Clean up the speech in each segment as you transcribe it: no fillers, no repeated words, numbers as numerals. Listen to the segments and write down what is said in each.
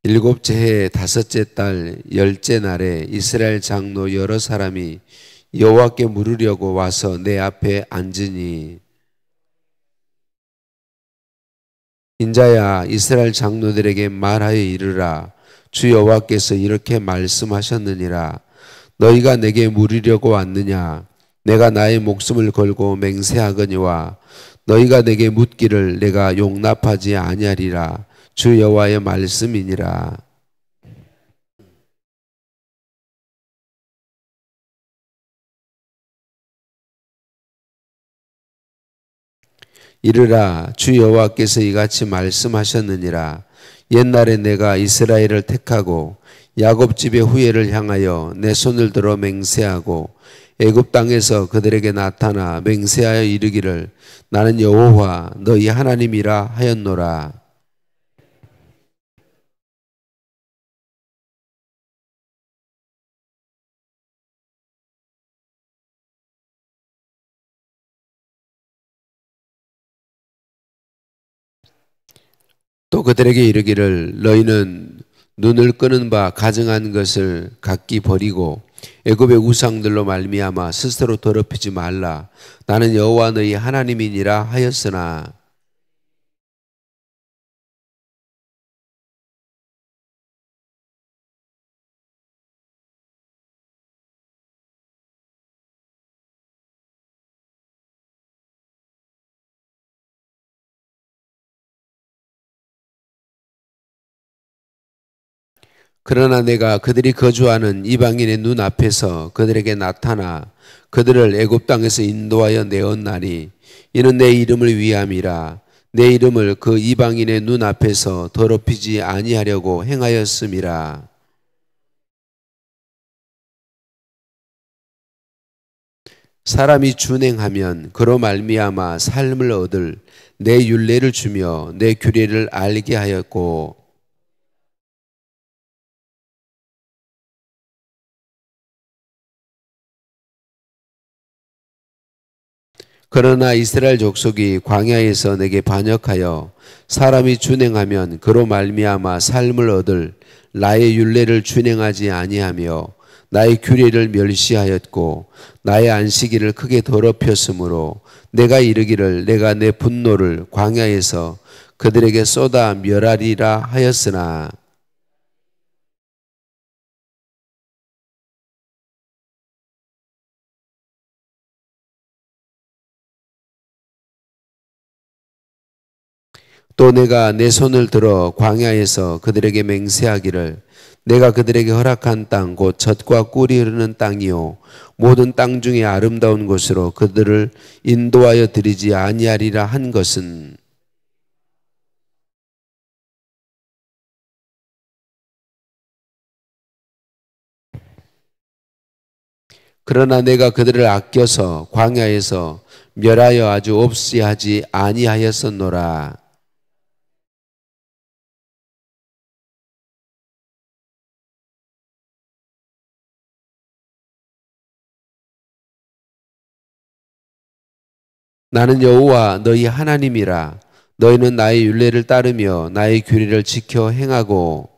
일곱째 해 다섯째 달 열째 날에 이스라엘 장로 여러 사람이 여호와께 물으려고 와서 내 앞에 앉으니, 인자야 이스라엘 장로들에게 말하여 이르라. 주 여호와께서 이렇게 말씀하셨느니라. 너희가 내게 물으려고 왔느냐? 내가 나의 목숨을 걸고 맹세하거니와 너희가 내게 묻기를 내가 용납하지 아니하리라. 주 여호와의 말씀이니라. 이르라. 주 여호와께서 이같이 말씀하셨느니라. 옛날에 내가 이스라엘을 택하고 야곱 집의 후예를 향하여 내 손을 들어 맹세하고 애굽 땅에서 그들에게 나타나 맹세하여 이르기를 나는 여호와 너희 하나님이라 하였노라. 또 그들에게 이르기를 너희는 눈을 끄는 바 가증한 것을 각기 버리고 애굽의 우상들로 말미암아 스스로 더럽히지 말라. 나는 여호와 너희 하나님이니라 하였으나, 그러나 내가 그들이 거주하는 이방인의 눈 앞에서 그들에게 나타나 그들을 애굽 땅에서 인도하여 내었나니 이는 내 이름을 위함이라. 내 이름을 그 이방인의 눈 앞에서 더럽히지 아니하려고 행하였음이라. 사람이 준행하면 그로 말미암아 삶을 얻을 내 율례를 주며 내 규례를 알게 하였고, 그러나 이스라엘 족속이 광야에서 내게 반역하여 사람이 준행하면 그로 말미암아 삶을 얻을 나의 율례를 준행하지 아니하며 나의 규례를 멸시하였고 나의 안식일을 크게 더럽혔으므로 내가 이르기를 내가 내 분노를 광야에서 그들에게 쏟아 멸하리라 하였으나, 또 내가 내 손을 들어 광야에서 그들에게 맹세하기를 내가 그들에게 허락한 땅 곧 젖과 꿀이 흐르는 땅이요 모든 땅 중에 아름다운 곳으로 그들을 인도하여 드리지 아니하리라 한 것은, 그러나 내가 그들을 아껴서 광야에서 멸하여 아주 없이 하지 아니하였었노라. 나는 여호와 너희 하나님이라. 너희는 나의 율례를 따르며 나의 규례를 지켜 행하고,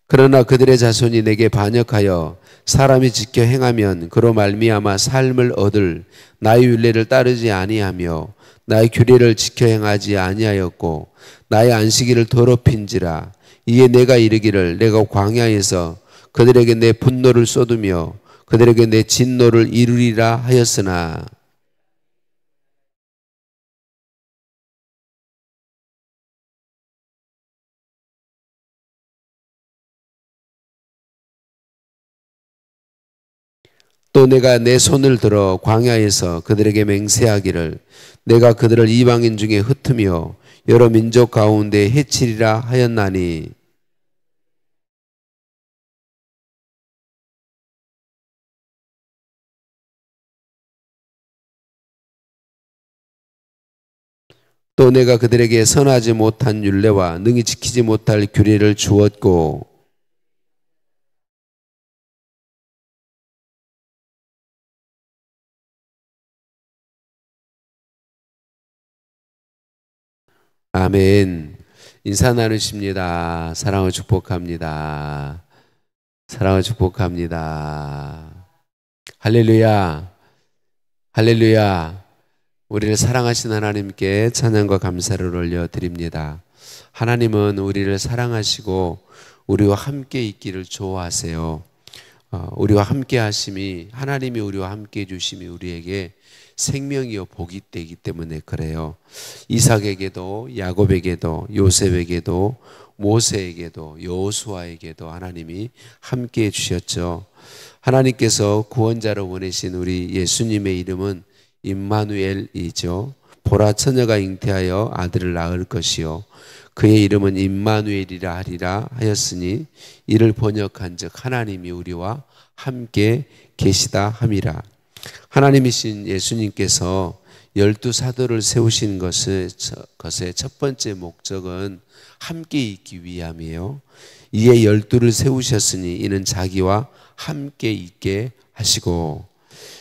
그러나 그들의 자손이 내게 반역하여 사람이 지켜 행하면 그로 말미암아 삶을 얻을 나의 율례를 따르지 아니하며 나의 규례를 지켜 행하지 아니하였고 나의 안식일을 더럽힌지라. 이에 내가 이르기를 내가 광야에서 그들에게 내 분노를 쏟으며 그들에게 내 진노를 이루리라 하였으나, 또 내가 내 손을 들어 광야에서 그들에게 맹세하기를 내가 그들을 이방인 중에 흩으며 여러 민족 가운데 해치리라 하였나니, 또 내가 그들에게 선하지 못한 율례와 능히 지키지 못할 규례를 주었고 아멘. 인사 나누십니다. 사랑을 축복합니다. 사랑을 축복합니다. 할렐루야. 할렐루야. 우리를 사랑하신 하나님께 찬양과 감사를 올려드립니다. 하나님은 우리를 사랑하시고 우리와 함께 있기를 좋아하세요. 우리와 함께 하심이, 하나님이 우리와 함께 해주심이 우리에게 생명이요 복이 되기 때문에 그래요. 이삭에게도 야곱에게도 요셉에게도 모세에게도 여호수아에게도 하나님이 함께 해주셨죠. 하나님께서 구원자로 보내신 우리 예수님의 이름은 임마누엘이죠. 보라, 처녀가 잉태하여 아들을 낳을 것이요 그의 이름은 임마누엘이라 하리라 하였으니 이를 번역한즉 하나님이 우리와 함께 계시다 함이라. 하나님이신 예수님께서 12사도를 세우신 것의 첫 번째 목적은 함께 있기 위함이에요. 이에 12를 세우셨으니 이는 자기와 함께 있게 하시고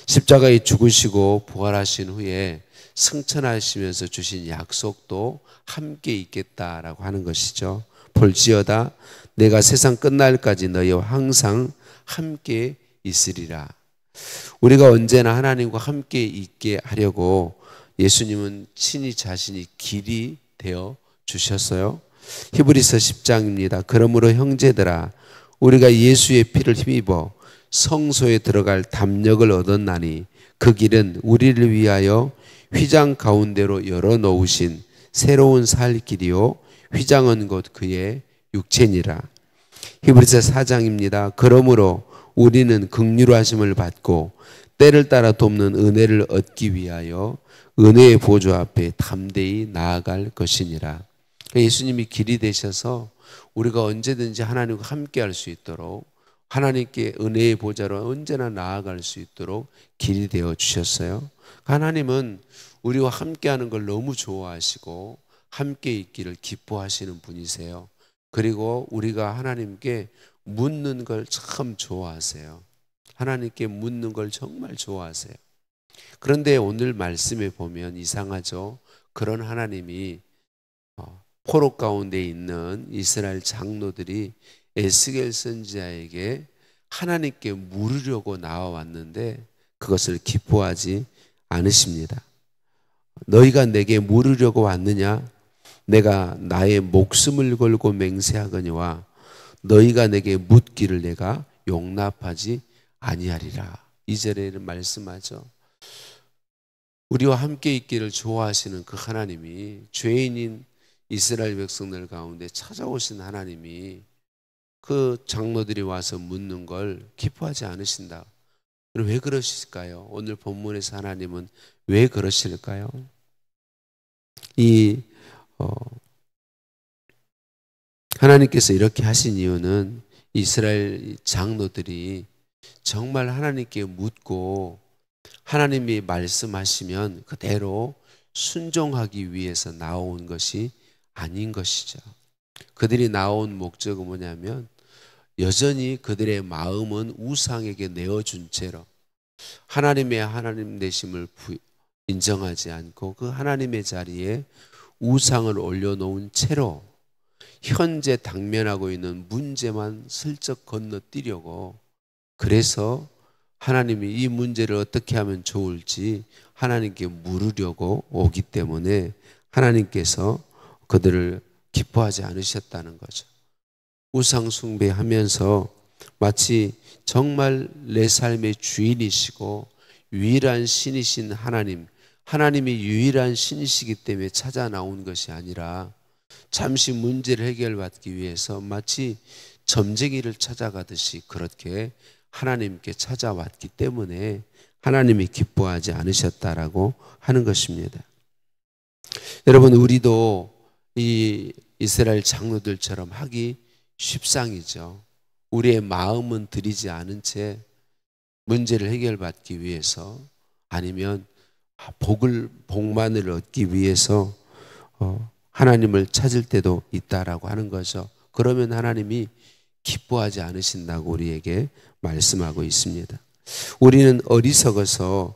십자가에 죽으시고 부활하신 후에 승천하시면서 주신 약속도 함께 있겠다라고 하는 것이죠. 볼지어다 내가 세상 끝날까지 너희와 항상 함께 있으리라. 우리가 언제나 하나님과 함께 있게 하려고 예수님은 친히 자신이 길이 되어 주셨어요. 히브리서 10장입니다. 그러므로 형제들아 우리가 예수의 피를 힘입어 성소에 들어갈 담력을 얻었나니 그 길은 우리를 위하여 휘장 가운데로 열어놓으신 새로운 살 길이요 휘장은 곧 그의 육체니라. 히브리서 4장입니다. 그러므로 우리는 긍휼하심을 받고 때를 따라 돕는 은혜를 얻기 위하여 은혜의 보좌 앞에 담대히 나아갈 것이니라. 예수님이 길이 되셔서 우리가 언제든지 하나님과 함께 할 수 있도록 하나님께 은혜의 보좌로 언제나 나아갈 수 있도록 길이 되어 주셨어요. 하나님은 우리와 함께하는 걸 너무 좋아하시고 함께 있기를 기뻐하시는 분이세요. 그리고 우리가 하나님께 묻는 걸 참 좋아하세요. 하나님께 묻는 걸 정말 좋아하세요. 그런데 오늘 말씀에 보면 이상하죠. 그런 하나님이 포로 가운데 있는 이스라엘 장로들이 에스겔 선지자에게 하나님께 물으려고 나와왔는데 그것을 기뻐하지 않으십니다. 너희가 내게 물으려고 왔느냐? 내가 나의 목숨을 걸고 맹세하거니와 너희가 내게 묻기를 내가 용납하지 아니하리라. 2절에는 말씀하죠. 우리와 함께 있기를 좋아하시는 그 하나님이 죄인인 이스라엘 백성들 가운데 찾아오신 하나님이 그 장로들이 와서 묻는 걸 기뻐하지 않으신다. 왜 그러실까요? 오늘 본문에서 하나님은 왜 그러실까요? 하나님께서 이렇게 하신 이유는 이스라엘 장로들이 정말 하나님께 묻고 하나님이 말씀하시면 그대로 순종하기 위해서 나온 것이 아닌 것이죠. 그들이 나온 목적은 뭐냐면 여전히 그들의 마음은 우상에게 내어준 채로 하나님의 하나님 되심을 인정하지 않고 그 하나님의 자리에 우상을 올려놓은 채로 현재 당면하고 있는 문제만 슬쩍 건너뛰려고, 그래서 하나님이 이 문제를 어떻게 하면 좋을지 하나님께 물으려고 오기 때문에 하나님께서 그들을 기뻐하지 않으셨다는 거죠. 우상 숭배하면서 마치 정말 내 삶의 주인이시고 유일한 신이신 하나님이 유일한 신이시기 때문에 찾아 나온 것이 아니라 잠시 문제를 해결받기 위해서 마치 점쟁이를 찾아가듯이 그렇게 하나님께 찾아왔기 때문에 하나님이 기뻐하지 않으셨다라고 하는 것입니다. 여러분, 우리도 이 이스라엘 장로들처럼 하기 쉽상이죠. 우리의 마음은 들이지 않은 채 문제를 해결받기 위해서 아니면 복만을 얻기 위해서 하나님을 찾을 때도 있다라고 하는 거죠. 그러면 하나님이 기뻐하지 않으신다고 우리에게 말씀하고 있습니다. 우리는 어리석어서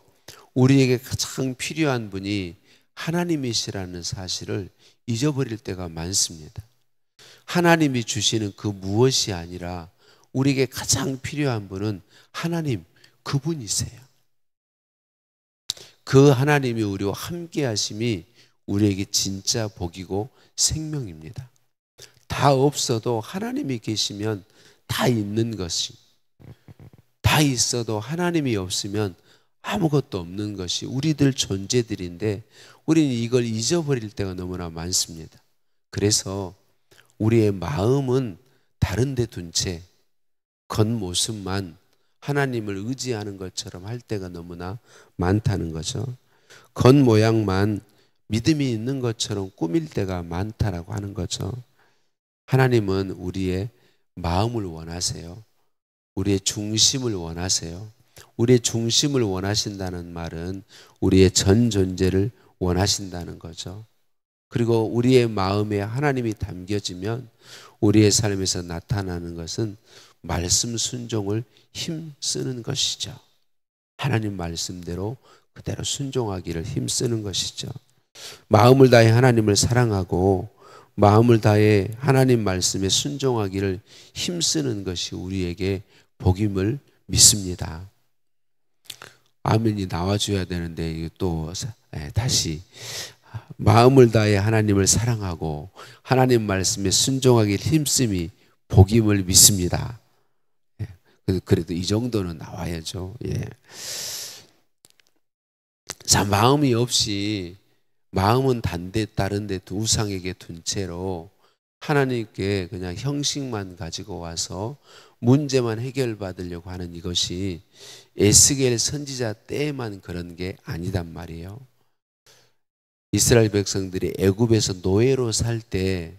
우리에게 가장 필요한 분이 하나님이시라는 사실을 잊어버릴 때가 많습니다. 하나님이 주시는 그 무엇이 아니라 우리에게 가장 필요한 분은 하나님, 그분이세요. 그 하나님이 우리와 함께 하심이 우리에게 진짜 복이고 생명입니다. 다 없어도 하나님이 계시면 다 있는 것이, 다 있어도 하나님이 없으면 아무것도 없는 것이 우리들 존재들인데 우리는 이걸 잊어버릴 때가 너무나 많습니다. 그래서 우리의 마음은 다른 데 둔 채 겉모습만 하나님을 의지하는 것처럼 할 때가 너무나 많다는 거죠. 겉모양만 믿음이 있는 것처럼 꾸밀 때가 많다라고 하는 거죠. 하나님은 우리의 마음을 원하세요. 우리의 중심을 원하세요. 우리의 중심을 원하신다는 말은 우리의 전 존재를 원하신다는 거죠. 그리고 우리의 마음에 하나님이 담겨지면 우리의 삶에서 나타나는 것은 말씀 순종을 힘쓰는 것이죠. 하나님 말씀대로 그대로 순종하기를 힘쓰는 것이죠. 마음을 다해 하나님을 사랑하고 마음을 다해 하나님 말씀에 순종하기를 힘쓰는 것이 우리에게 복임을 믿습니다. 아멘이 나와줘야 되는데 이거 또 다시 마음을 다해 하나님을 사랑하고 하나님 말씀에 순종하기를 힘쓰미 복임을 믿습니다. 그래도 이 정도는 나와야죠. 예. 자, 마음이 없이 마음은 다른 데 우상에게 둔 채로 하나님께 그냥 형식만 가지고 와서 문제만 해결받으려고 하는 이것이 에스겔 선지자 때에만 그런 게 아니단 말이에요. 이스라엘 백성들이 애굽에서 노예로 살 때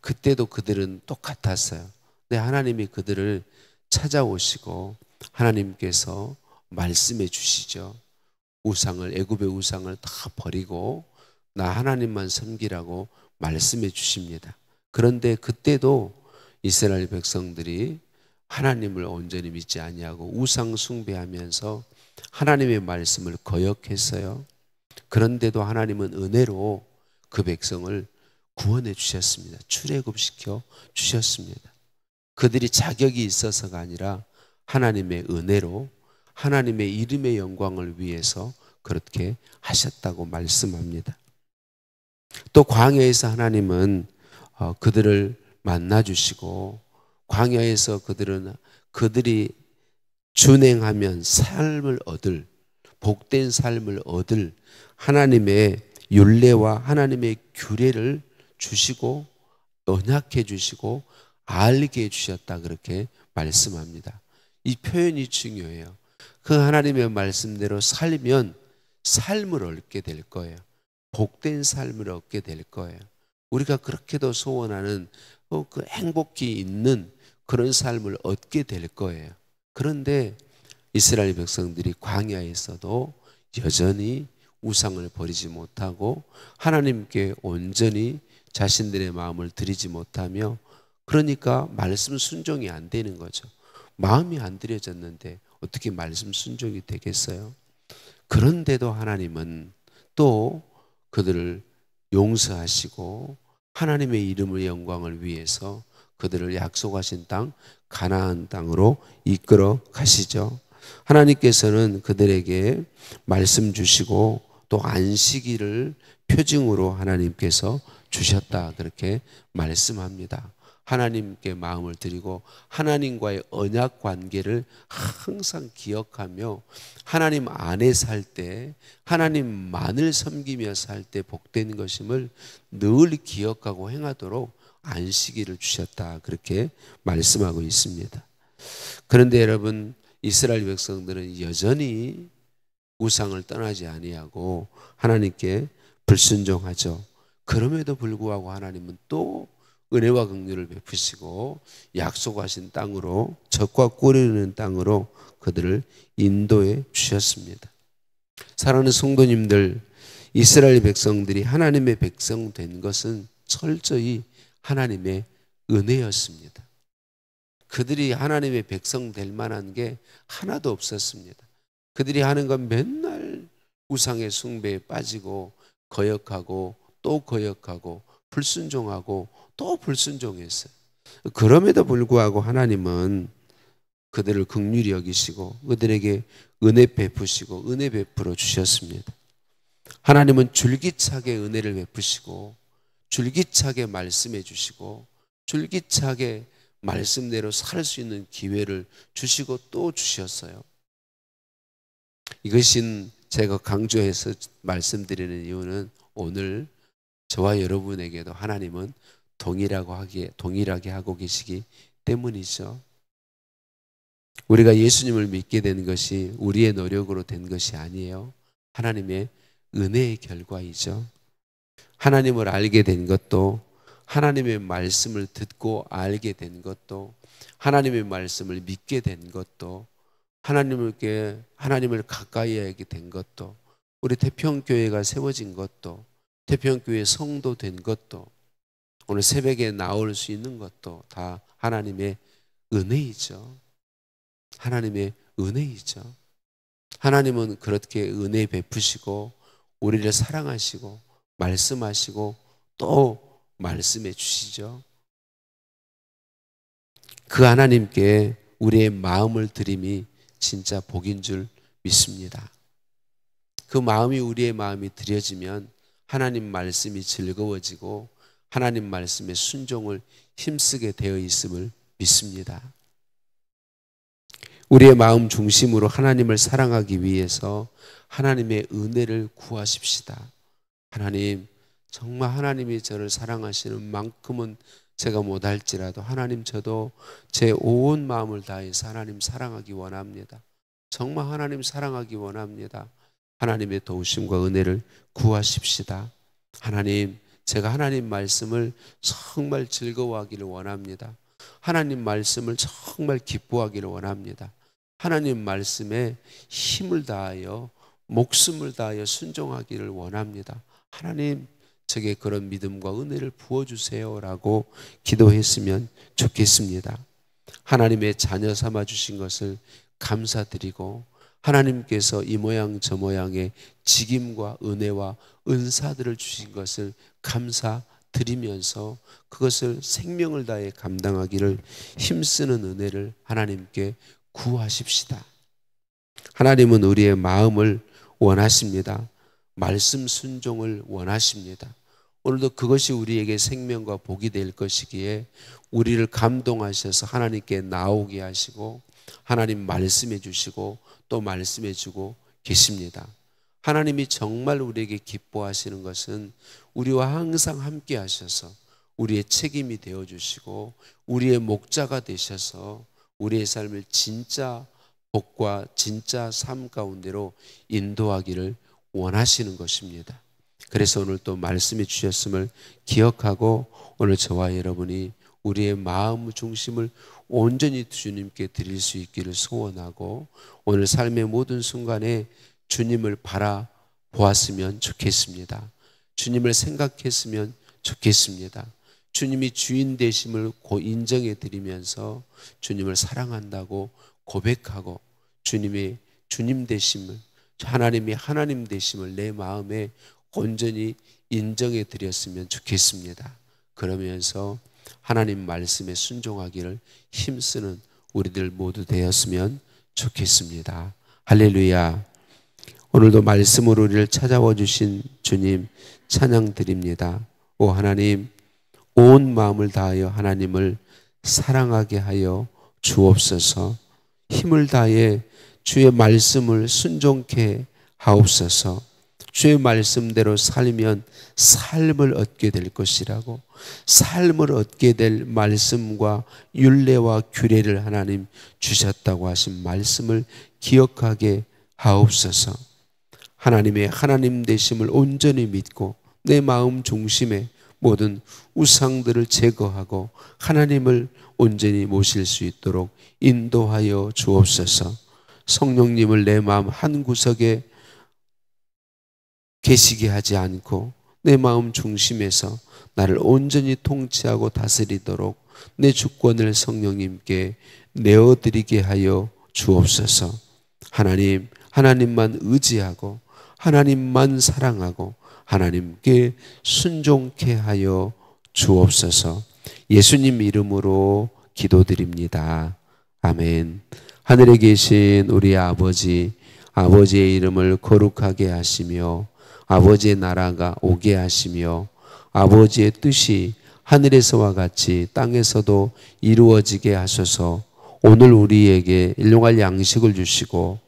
그때도 그들은 똑같았어요. 근데 하나님이 그들을 찾아오시고 하나님께서 말씀해 주시죠. 애굽의 우상을 다 버리고 나 하나님만 섬기라고 말씀해 주십니다. 그런데 그때도 이스라엘 백성들이 하나님을 온전히 믿지 아니하고 우상 숭배하면서 하나님의 말씀을 거역했어요. 그런데도 하나님은 은혜로 그 백성을 구원해 주셨습니다. 출애굽시켜 주셨습니다. 그들이 자격이 있어서가 아니라 하나님의 은혜로 하나님의 이름의 영광을 위해서 그렇게 하셨다고 말씀합니다. 또 광야에서 하나님은 그들을 만나주시고 광야에서 그들이 준행하면 삶을 얻을 복된 삶을 얻을 하나님의 율례와 하나님의 규례를 주시고 언약해 주시고 알게 해주셨다 그렇게 말씀합니다. 이 표현이 중요해요. 그 하나님의 말씀대로 살면 삶을 얻게 될 거예요. 복된 삶을 얻게 될 거예요. 우리가 그렇게도 소원하는 그 행복이 있는 그런 삶을 얻게 될 거예요. 그런데 이스라엘 백성들이 광야에서도 여전히 우상을 버리지 못하고 하나님께 온전히 자신들의 마음을 드리지 못하며 그러니까 말씀 순종이 안 되는 거죠. 마음이 안 드려졌는데 어떻게 말씀 순종이 되겠어요? 그런데도 하나님은 또 그들을 용서하시고 하나님의 이름의 영광을 위해서 그들을 약속하신 땅 가나안 땅으로 이끌어 가시죠. 하나님께서는 그들에게 말씀 주시고 또 안식일을 표징으로 하나님께서 주셨다 그렇게 말씀합니다. 하나님께 마음을 드리고 하나님과의 언약 관계를 항상 기억하며 하나님 안에 살 때 하나님만을 섬기며 살 때 복된 것임을 늘 기억하고 행하도록 안식일을 주셨다 그렇게 말씀하고 있습니다. 그런데 여러분 이스라엘 백성들은 여전히 우상을 떠나지 아니하고 하나님께 불순종하죠. 그럼에도 불구하고 하나님은 또 은혜와 긍휼을 베푸시고 약속하신 땅으로 젖과 꿀이 흐르는 땅으로 그들을 인도해 주셨습니다. 사랑하는 성도님들, 이스라엘 백성들이 하나님의 백성 된 것은 철저히 하나님의 은혜였습니다. 그들이 하나님의 백성 될 만한 게 하나도 없었습니다. 그들이 하는 건 맨날 우상의 숭배에 빠지고 거역하고 또 거역하고 불순종하고 또 불순종했어요. 그럼에도 불구하고 하나님은 그들을 긍휼히 여기시고 그들에게 은혜 베푸시고 은혜 베풀어 주셨습니다. 하나님은 줄기차게 은혜를 베푸시고 줄기차게 말씀해 주시고 줄기차게 말씀대로 살 수 있는 기회를 주시고 또 주셨어요. 이것인 제가 강조해서 말씀드리는 이유는 오늘 저와 여러분에게도 하나님은 동일하게 하고 계시기 때문이죠. 우리가 예수님을 믿게 된 것이 우리의 노력으로 된 것이 아니에요. 하나님의 은혜의 결과이죠. 하나님을 알게 된 것도, 하나님의 말씀을 듣고 알게 된 것도, 하나님의 말씀을 믿게 된 것도, 하나님을 가까이 하게 된 것도, 우리 태평교회가 세워진 것도, 태평교회 성도 된 것도, 오늘 새벽에 나올 수 있는 것도 다 하나님의 은혜이죠. 하나님의 은혜이죠. 하나님은 그렇게 은혜 베푸시고 우리를 사랑하시고 말씀하시고 또 말씀해 주시죠. 그 하나님께 우리의 마음을 드림이 진짜 복인 줄 믿습니다. 그 마음이 우리의 마음이 드려지면 하나님 말씀이 즐거워지고 하나님 말씀에 순종을 힘쓰게 되어 있음을 믿습니다. 우리의 마음 중심으로 하나님을 사랑하기 위해서 하나님의 은혜를 구하십시다. 하나님, 정말 하나님이 저를 사랑하시는 만큼은 제가 못할지라도 하나님, 저도 제 온 마음을 다해서 하나님 사랑하기 원합니다. 정말 하나님 사랑하기 원합니다. 하나님의 도우심과 은혜를 구하십시다. 하나님, 제가 하나님 말씀을 정말 즐거워하기를 원합니다. 하나님 말씀을 정말 기뻐하기를 원합니다. 하나님 말씀에 힘을 다하여 목숨을 다하여 순종하기를 원합니다. 하나님, 제게 그런 믿음과 은혜를 부어주세요라고 기도했으면 좋겠습니다. 하나님의 자녀 삼아 주신 것을 감사드리고 하나님께서 이 모양 저 모양의 직임과 은혜와 은사들을 주신 것을 감사드리면서 그것을 생명을 다해 감당하기를 힘쓰는 은혜를 하나님께 구하십시다. 하나님은 우리의 마음을 원하십니다. 말씀 순종을 원하십니다. 오늘도 그것이 우리에게 생명과 복이 될 것이기에 우리를 감동하셔서 하나님께 나오게 하시고 하나님 말씀해 주시고 또 말씀해 주고 계십니다. 하나님이 정말 우리에게 기뻐하시는 것은 우리와 항상 함께 하셔서 우리의 책임이 되어 주시고 우리의 목자가 되셔서 우리의 삶을 진짜 복과 진짜 삶 가운데로 인도하기를 원하시는 것입니다. 그래서 오늘 또 말씀해 주셨음을 기억하고 오늘 저와 여러분이 우리의 마음 중심을 온전히 주님께 드릴 수 있기를 소원하고 오늘 삶의 모든 순간에 주님을 바라보았으면 좋겠습니다. 주님을 생각했으면 좋겠습니다. 주님이 주인 되심을 인정해 드리면서 주님을 사랑한다고 고백하고 주님의 주님 되심을, 하나님이 하나님 되심을 내 마음에 온전히 인정해 드렸으면 좋겠습니다. 그러면서 하나님 말씀에 순종하기를 힘쓰는 우리들 모두 되었으면 좋겠습니다. 할렐루야. 오늘도 말씀으로 우리를 찾아와 주신 주님 찬양 드립니다. 오 하나님, 온 마음을 다하여 하나님을 사랑하게 하여 주옵소서. 힘을 다해 주의 말씀을 순종케 하옵소서. 주의 말씀대로 살면 삶을 얻게 될 것이라고, 삶을 얻게 될 말씀과 율례와 규례를 하나님 주셨다고 하신 말씀을 기억하게 하옵소서. 하나님의 하나님 되심을 온전히 믿고 내 마음 중심에 모든 우상들을 제거하고 하나님을 온전히 모실 수 있도록 인도하여 주옵소서. 성령님을 내 마음 한 구석에 계시게 하지 않고 내 마음 중심에서 나를 온전히 통치하고 다스리도록 내 주권을 성령님께 내어드리게 하여 주옵소서. 하나님, 하나님만 의지하고 하나님만 사랑하고 하나님께 순종케 하여 주옵소서. 예수님 이름으로 기도드립니다. 아멘. 하늘에 계신 우리 아버지, 아버지의 이름을 거룩하게 하시며 아버지의 나라가 오게 하시며 아버지의 뜻이 하늘에서와 같이 땅에서도 이루어지게 하소서. 오늘 우리에게 일용할 양식을 주시고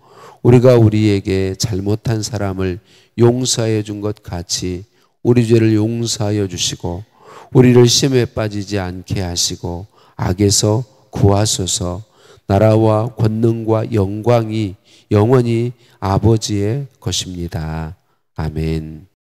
우리가 우리에게 잘못한 사람을 용서해 준 것 같이 우리 죄를 용서하여 주시고 우리를 시험에 빠지지 않게 하시고 악에서 구하소서. 나라와 권능과 영광이 영원히 아버지의 것입니다. 아멘.